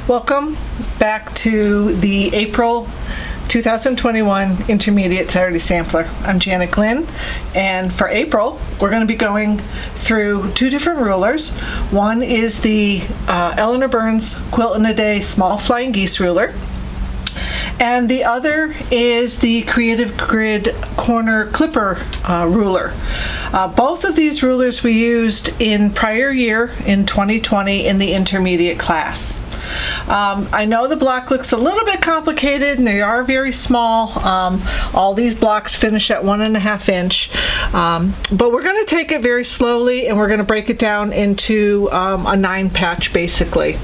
Welcome back to the April 2021 Intermediate Saturday Sampler. I'm Janet Glynn, and for April we're going to be going through two different rulers. One is the Eleanor Burns Quilt in a Day Small Flying Geese ruler, and the other is the Creative Grid Corner Clipper ruler. Both of these rulers we used in prior year in 2020 in the intermediate class. I know the block looks a little bit complicated and they are very small. All these blocks finish at 1.5 inch, but we're going to take it very slowly and we're going to break it down into a 9 patch basically.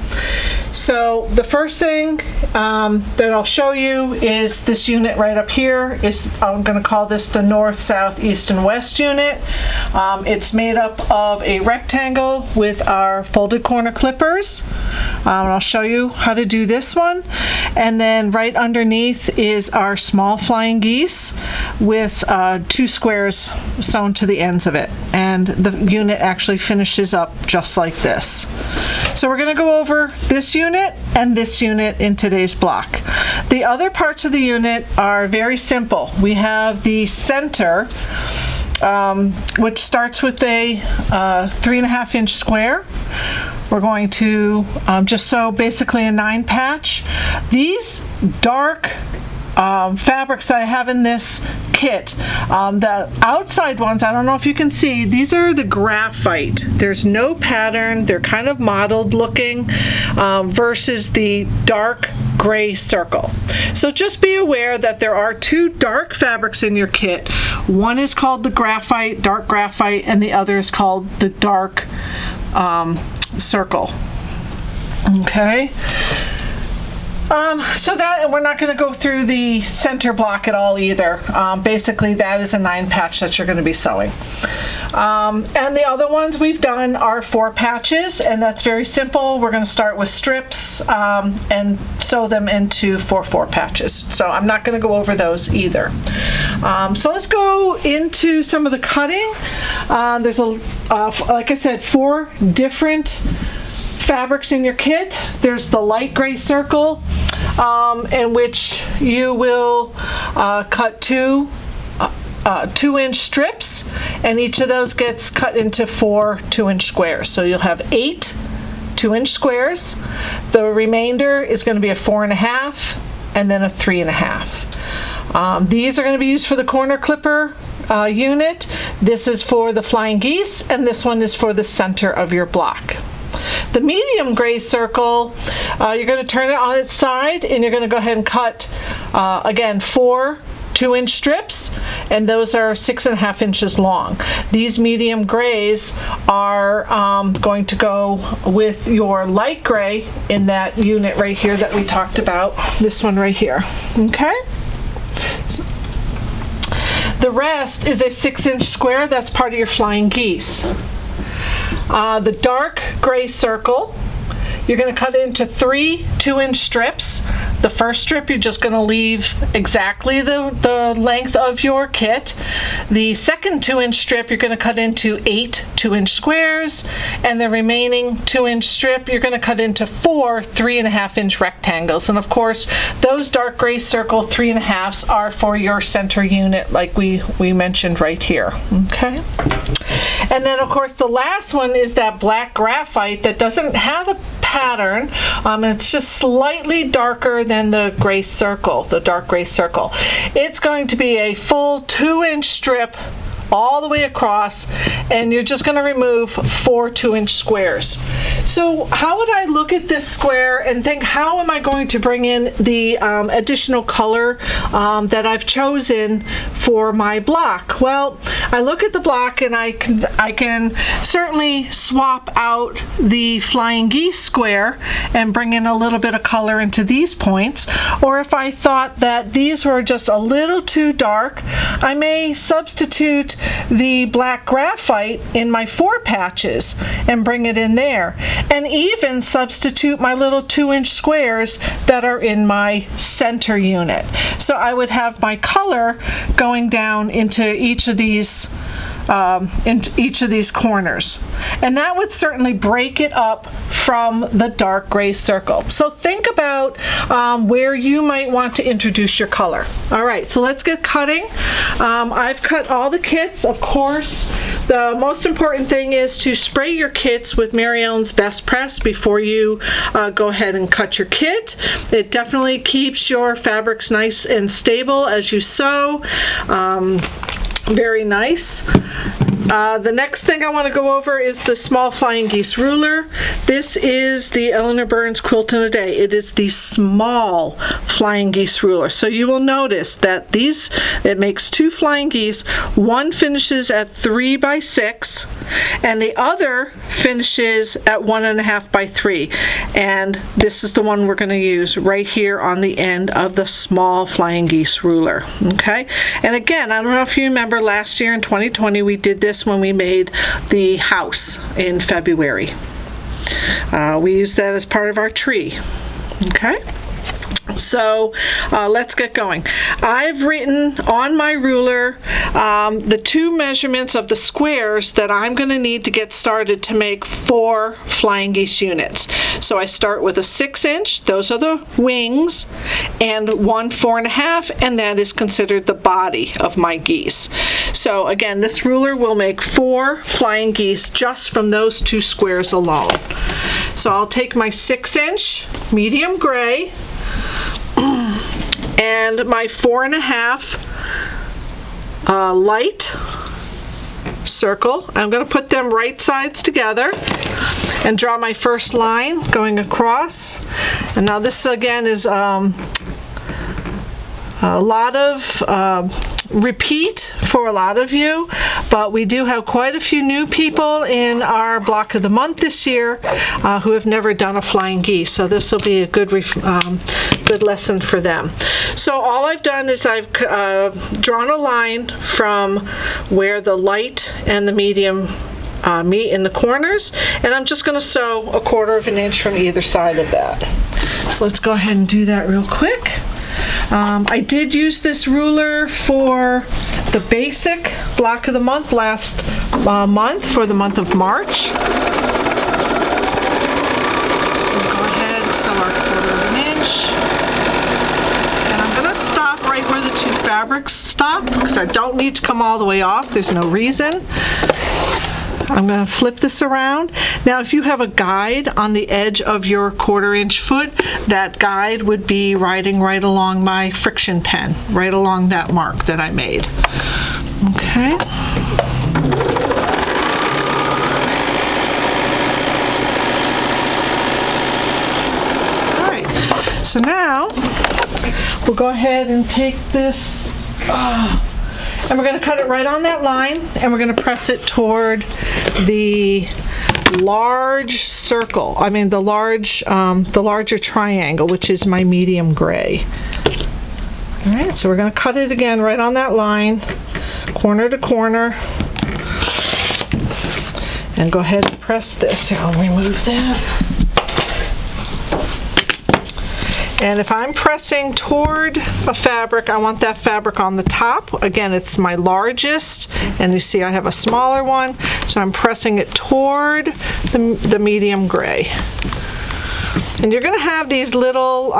So the first thing that I'll show you is this unit right up here. I'm going to call this the North, South, East, and West unit. It's made up of a rectangle with our folded corner clippers. I'll show you how to do this one. And then right underneath is our small flying geese with 2 squares sewn to the ends of it. And the unit actually finishes up just like this. So we're going to go over this unit and this unit in today's block. The other parts of the unit are very simple. We have the center, which starts with a 3.5 inch square. We're going to just sew basically a 9 patch. These dark fabrics that I have in this kit, the outside ones, I don't know if you can see, these are the graphite. There's no pattern, they're kind of mottled looking, versus the dark gray circle. So just be aware that there are 2 dark fabrics in your kit. One is called the graphite, dark graphite, and the other is called the dark circle. Okay. So that, and we're not going to go through the center block at all either. Basically that is a 9 patch that you're going to be sewing. And the other ones we've done are 4 patches, and that's very simple. We're going to start with strips and sew them into 4 patches. So I'm not going to go over those either. So let's go into some of the cutting. There's like I said, 4 different fabrics in your kit. There's the light gray circle, in which you will cut 2 2-inch strips, and each of those gets cut into 4 2-inch squares. So you'll have 8 2-inch squares. The remainder is going to be a 4.5 and then a 3.5. These are going to be used for the corner clipper unit. This is for the flying geese, and this one is for the center of your block. The medium gray circle, you're going to turn it on its side, and you're going to go ahead and cut, again, 4 2-inch strips, and those are 6.5 inches long. These medium grays are going to go with your light gray in that unit right here that we talked about, this one right here. Okay? So, the rest is a 6-inch square. That's part of your flying geese. The dark gray circle, you're going to cut it into 3 2-inch strips. The first strip you're just going to leave exactly the length of your kit. The second 2-inch strip you're going to cut into 8 2-inch squares, and the remaining 2-inch strip you're going to cut into 4 3.5-inch rectangles. And of course those dark gray circle 3.5s are for your center unit, like we mentioned right here. Okay. And then of course the last one is that black graphite that doesn't have a pattern. It's just slightly darker than the gray circle, the dark gray circle. It's going to be a full 2-inch strip all the way across, and you're just going to remove 4 2-inch squares. So how would I look at this square and think, how am I going to bring in the additional color that I've chosen for my block? Well, I look at the block and I can certainly swap out the flying geese square and bring in a little bit of color into these points. Or if I thought that these were just a little too dark, I may substitute the black graphite in my 4 patches and bring it in there, and even substitute my little 2-inch squares that are in my center unit. So I would have my color going down into each of these in each of these corners. And that would certainly break it up from the dark gray circle. So think about where you might want to introduce your color. All right, so let's get cutting. I've cut all the kits. Of course, the most important thing is to spray your kits with Mary Ellen's Best Press before you go ahead and cut your kit. It definitely keeps your fabrics nice and stable as you sew. Very nice. The next thing I want to go over is the small flying geese ruler. This is the Eleanor Burns Quilt in a Day. It is the small flying geese ruler. So you will notice that it makes 2 flying geese. One finishes at 3 by 6 and the other finishes at 1.5 by 3. And this is the one we're going to use right here on the end of the small flying geese ruler. Okay, and again, I don't know if you remember last year in 2020 we did this when we made the house in February. We used that as part of our tree. Okay, so let's get going. I've written on my ruler the 2 measurements of the squares that I'm going to need to get started to make 4 flying geese units. So I start with a 6-inch, those are the wings, and 1 4.5, and that is considered the body of my geese. So again, this ruler will make 4 flying geese just from those 2 squares alone. So I'll take my 6-inch medium gray and my 4.5 light circle. I'm going to put them right sides together and draw my first line going across. And now this again is a lot of repeat for a lot of you, but we do have quite a few new people in our block of the month this year who have never done a flying geese, so this will be a good lesson for them. So all I've done is I've drawn a line from where the light and the medium meet in the corners, and I'm just going to sew 1/4 inch from either side of that. So let's go ahead and do that real quick. I did use this ruler for the basic block of the month last month, for the month of March. We'll go ahead, sew our 1/4 inch. And I'm going to stop right where the 2 fabrics stop because I don't need to come all the way off. There's no reason. I'm going to flip this around. Now if you have a guide on the edge of your 1/4 inch foot, that guide would be riding right along my friction pen, right along that mark that I made. Okay. All right, so now we'll go ahead and take this and we're going to cut it right on that line, and we're going to press it toward the large circle. I mean the larger triangle, which is my medium gray. All right, so we're going to cut it again right on that line, corner to corner, and go ahead and press this. Here, I'll remove that. And if I'm pressing toward a fabric, I want that fabric on the top. Again, it's my largest, and you see I have a smaller one, so I'm pressing it toward the medium gray. And you're going to have these little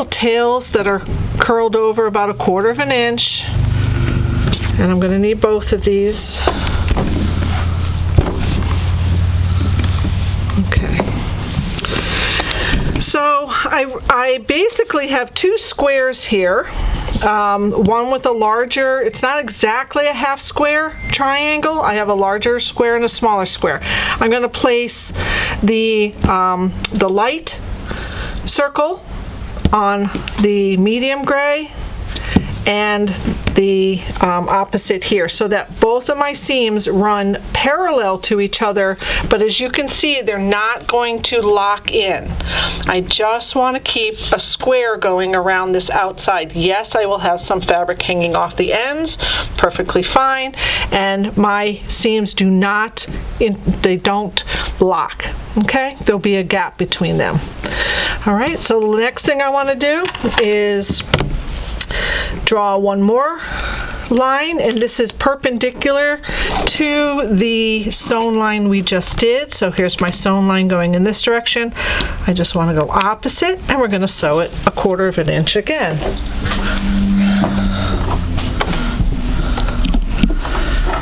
tails that are curled over about 1/4 inch, and I'm going to need both of these. Okay. So I basically have 2 squares here, one with a larger, it's not exactly a half square triangle, I have a larger square and a smaller square. I'm going to place the light circle on the medium gray and the opposite here, so that both of my seams run parallel to each other, but as you can see, they're not going to lock in. I just want to keep a square going around this outside. Yes, I will have some fabric hanging off the ends, perfectly fine, and my seams do not, they don't lock. Okay, there'll be a gap between them. All right, so the next thing I want to do is draw one more line, and this is perpendicular to the sewn line we just did. So here's my sewn line going in this direction. I just want to go opposite, and we're going to sew it 1/4 of an inch again.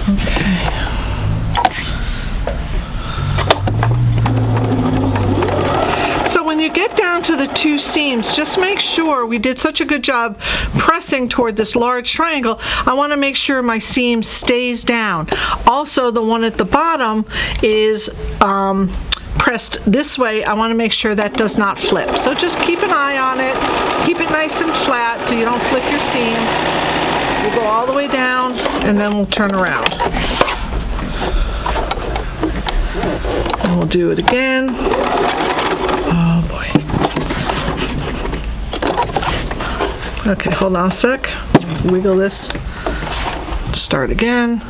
Okay. So when you get down to the 2 seams, just make sure, we did such a good job pressing toward this large triangle, I want to make sure my seam stays down. Also, the one at the bottom is pressed this way. I want to make sure that does not flip. So just keep an eye on it. Keep it nice and flat so you don't flip your seam. We'll go all the way down and then we'll turn around. And we'll do it again. Oh boy. Okay, hold on a sec. Wiggle this. Start again.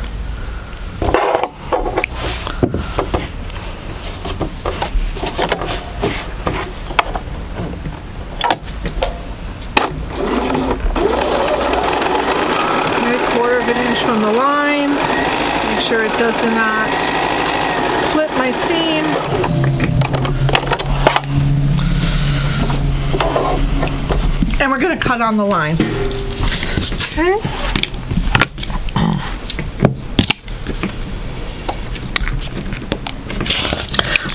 From the line, make sure it does not flip my seam. And we're going to cut on the line. Okay.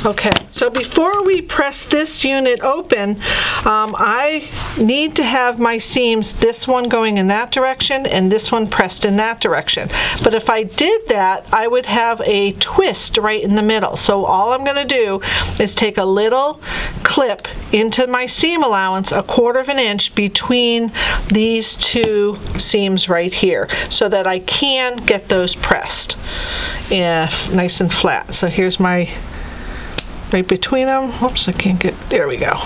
Okay, so before we press this unit open, I need to have my seams, this one going in that direction and this one pressed in that direction. But if I did that, I would have a twist right in the middle. So all I'm going to do is take a little clip into my seam allowance 1/4 of an inch between these 2 seams right here so that I can get those pressed nice and flat. So here's my right between them. Oops, I can't get, there we go.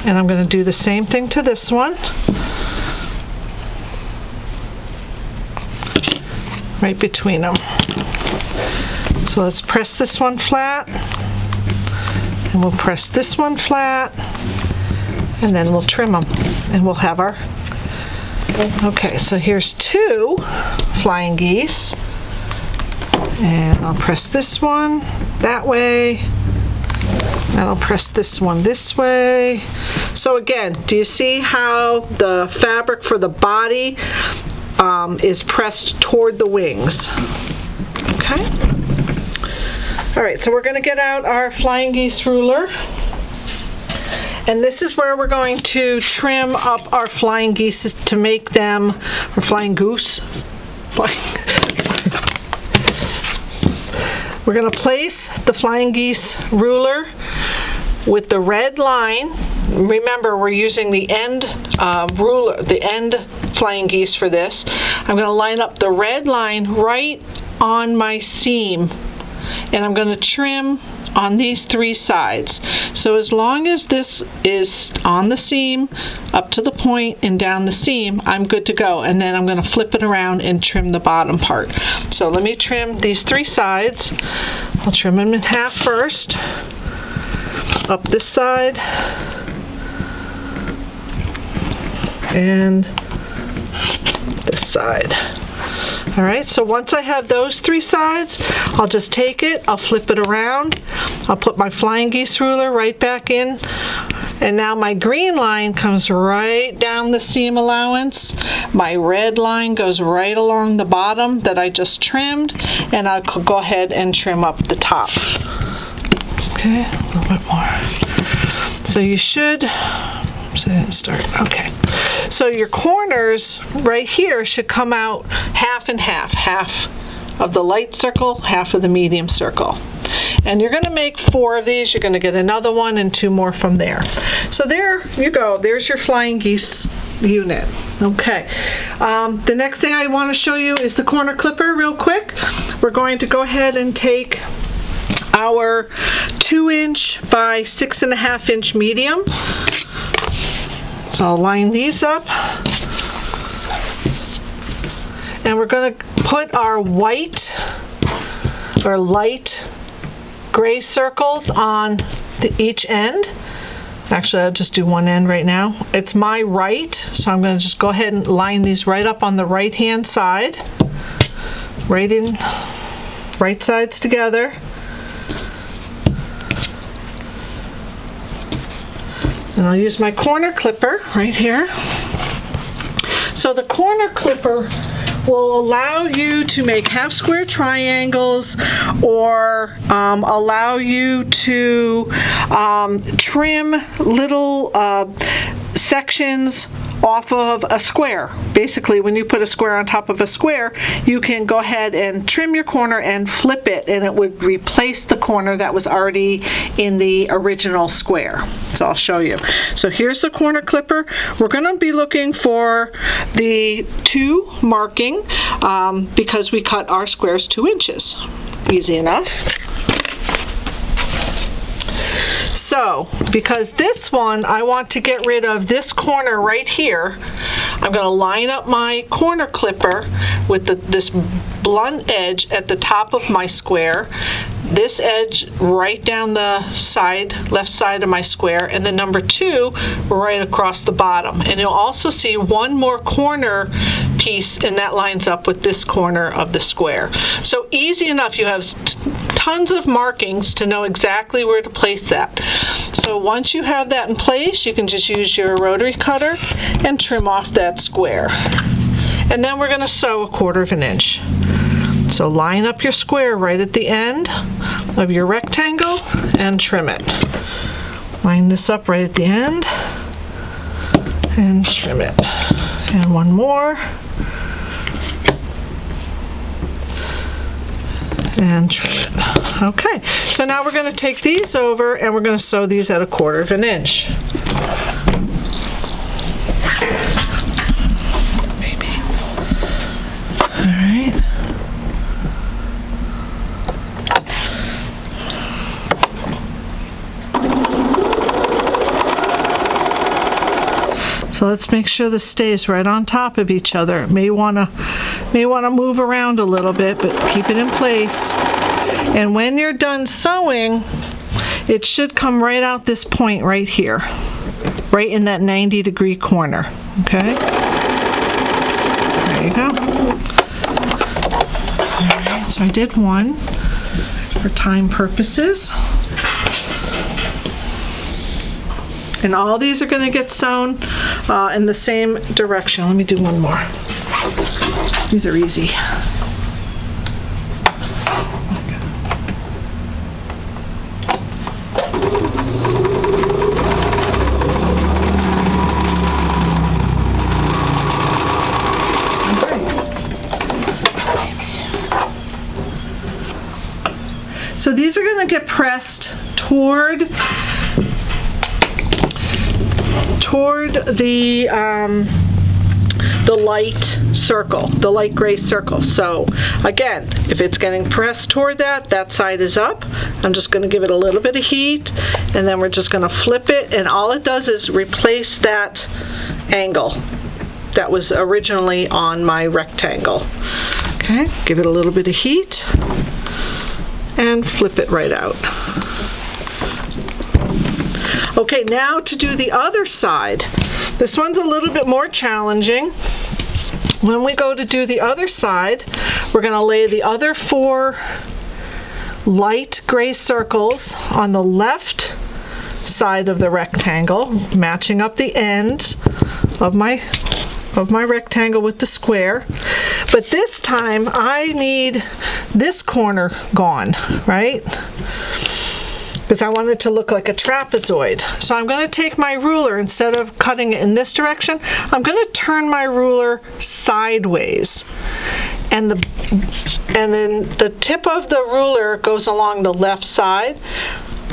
And I'm going to do the same thing to this one. Right between them. So let's press this one flat, and we'll press this one flat, and then we'll trim them, and we'll have our, okay, so here's 2 flying geese. And I'll press this one that way, and I'll press this one this way. So again, do you see how the fabric for the body is pressed toward the wings? Okay. All right, so we're going to get out our flying geese ruler. And this is where we're going to trim up our flying geese to make them, or flying goose. We're going to place the flying geese ruler with the red line. Remember, we're using the end ruler, the end flying geese for this. I'm going to line up the red line right on my seam, and I'm going to trim on these 3 sides. So as long as this is on the seam, up to the point and down the seam, I'm good to go. And then I'm going to flip it around and trim the bottom part. So let me trim these 3 sides. I'll trim them in half first. Up this side. And this side. All right, so once I have those 3 sides, I'll just take it, I'll flip it around, I'll put my flying geese ruler right back in, and now my green line comes right down the seam allowance. My red line goes right along the bottom that I just trimmed, and I'll go ahead and trim up the top. Okay, a little bit more. So you should, oops, I didn't start, okay. So your corners right here should come out half and half. Half of the light circle, half of the medium circle. And you're going to make 4 of these. You're going to get another one and 2 more from there. So there you go. There's your flying geese unit. Okay. The next thing I want to show you is the corner clipper real quick. We're going to go ahead and take our 2-inch by 6.5-inch medium. So I'll line these up, and we're going to put our white or light gray circles on each end Actually, I'll just do one end right now. It's my right, so I'm going to just go ahead and line these right up on the right hand side. Right sides together. And I'll use my corner clipper right here. So the corner clipper will allow you to make half square triangles, or allow you to trim little sections off of a square. Basically, when you put a square on top of a square, you can go ahead and trim your corner and flip it, and it would replace the corner that was already in the original square. So I'll show you. So here's the corner clipper. We're going to be looking for the 2 marking because we cut our squares 2 inches. Easy enough. So, because this one, I want to get rid of this corner right here, I'm going to line up my corner clipper with this blunt edge at the top of my square, this edge right down the side, left side of my square, and the number 2 right across the bottom. And you'll also see one more corner piece, and that lines up with this corner of the square. So easy enough. You have tons of markings to know exactly where to place that. So once you have that in place, you can just use your rotary cutter and trim off that square. And then we're going to sew 1/4 inch. So line up your square right at the end of your rectangle and trim it. Line this up right at the end and trim it. And one more. And trim it. Okay, so now we're going to take these over and we're going to sew these at 1/4 inch. Maybe. All right. So let's make sure this stays right on top of each other. It may want to move around a little bit, but keep it in place. And when you're done sewing, it should come right out this point right here, right in that 90-degree corner. Okay? There you go. All right, so I did one for time purposes. And all these are going to get sewn in the same direction. Let me do one more. These are easy. So these are going to get pressed toward the light circle, the light gray circle. So again, if it's getting pressed toward that side is up. I'm just going to give it a little bit of heat, and then we're just going to flip it, and all it does is replace that angle that was originally on my rectangle. Okay, give it a little bit of heat and flip it right out. Okay, now to do the other side. This one's a little bit more challenging. When we go to do the other side, we're going to lay the other 4 light gray circles on the left side of the rectangle, matching up the ends of my rectangle with the square. But this time I need this corner gone, right? Because I want it to look like a trapezoid. So I'm going to take my ruler, instead of cutting it in this direction, I'm going to turn my ruler sideways. And then the tip of the ruler goes along the left side,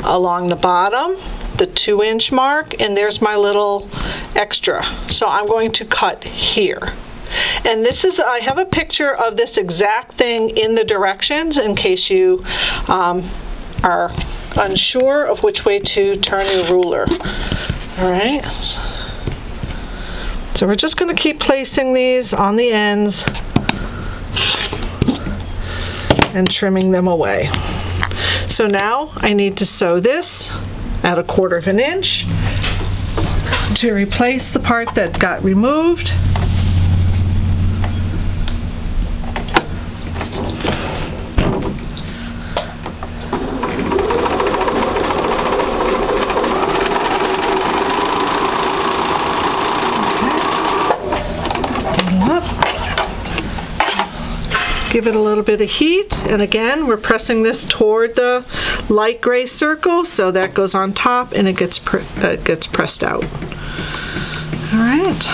along the bottom, the 2-inch mark, and there's my little extra. So I'm going to cut here. And this is, I have a picture of this exact thing in the directions in case you are unsure of which way to turn your ruler. All right. So we're just going to keep placing these on the ends and trimming them away. So now I need to sew this at 1/4 inch to replace the part that got removed. Give it a little bit of heat, and again, we're pressing this toward the light gray circle, so that goes on top and it gets pressed out. All right,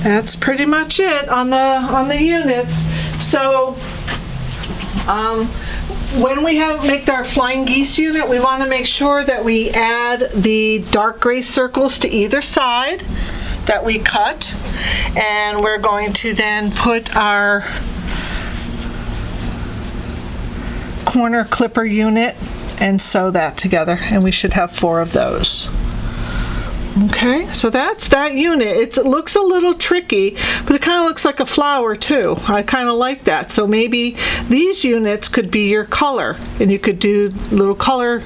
that's pretty much it on the units. So when we make our flying geese unit, we want to make sure that we add the dark gray circles to either side that we cut, and we're going to then put our corner clipper unit and sew that together, and we should have 4 of those. Okay, so that's that unit. It looks a little tricky, but it kind of looks like a flower too. I kind of like that. So maybe these units could be your color, and you could do little color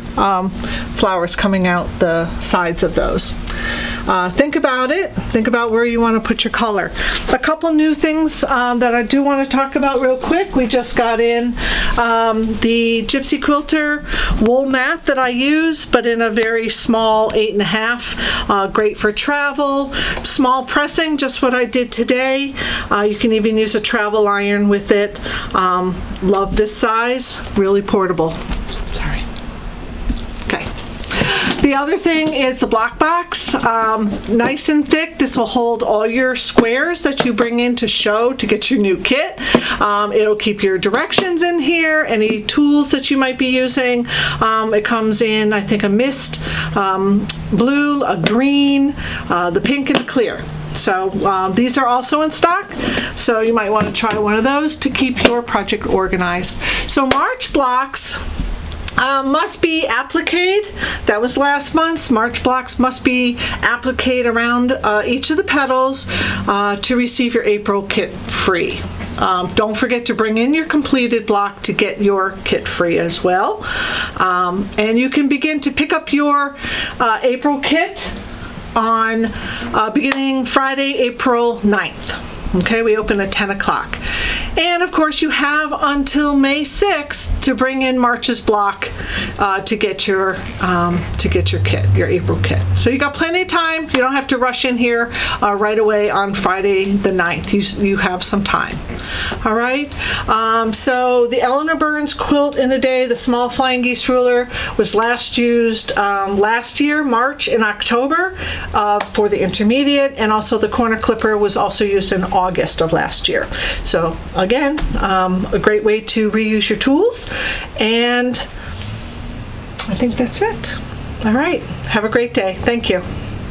flowers coming out the sides of those. Think about it. Think about where you want to put your color. A couple new things that I do want to talk about real quick. We just got in the Gypsy Quilter wool mat that I use, but in a very small 8.5. Great for travel, small pressing, just what I did today. You can even use a travel iron with it. Love this size, really portable. Sorry. Okay. The other thing is the block box, nice and thick. This will hold all your squares that you bring in to show to get your new kit. It'll keep your directions in here, any tools that you might be using. It comes in, I think, a mist, blue, a green, the pink, and the clear. So these are also in stock, so you might want to try one of those to keep your project organized. So March blocks must be appliqued. That was last month's. March blocks must be appliqued around each of the petals to receive your April kit free. Don't forget to bring in your completed block to get your kit free as well. And you can begin to pick up your April kit on beginning Friday, April 9th. Okay, we open at 10 o'clock. And of course you have until May 6th to bring in March's block to get your kit, your April kit. So you got plenty of time. You don't have to rush in here right away on Friday the 9th. You have some time. All right, so the Eleanor Burns quilt in a day, the small flying geese ruler, was last used last year, March and October for the intermediate, and also the corner clipper was also used in August of last year. So again, a great way to reuse your tools, and I think that's it. All right, have a great day. Thank you.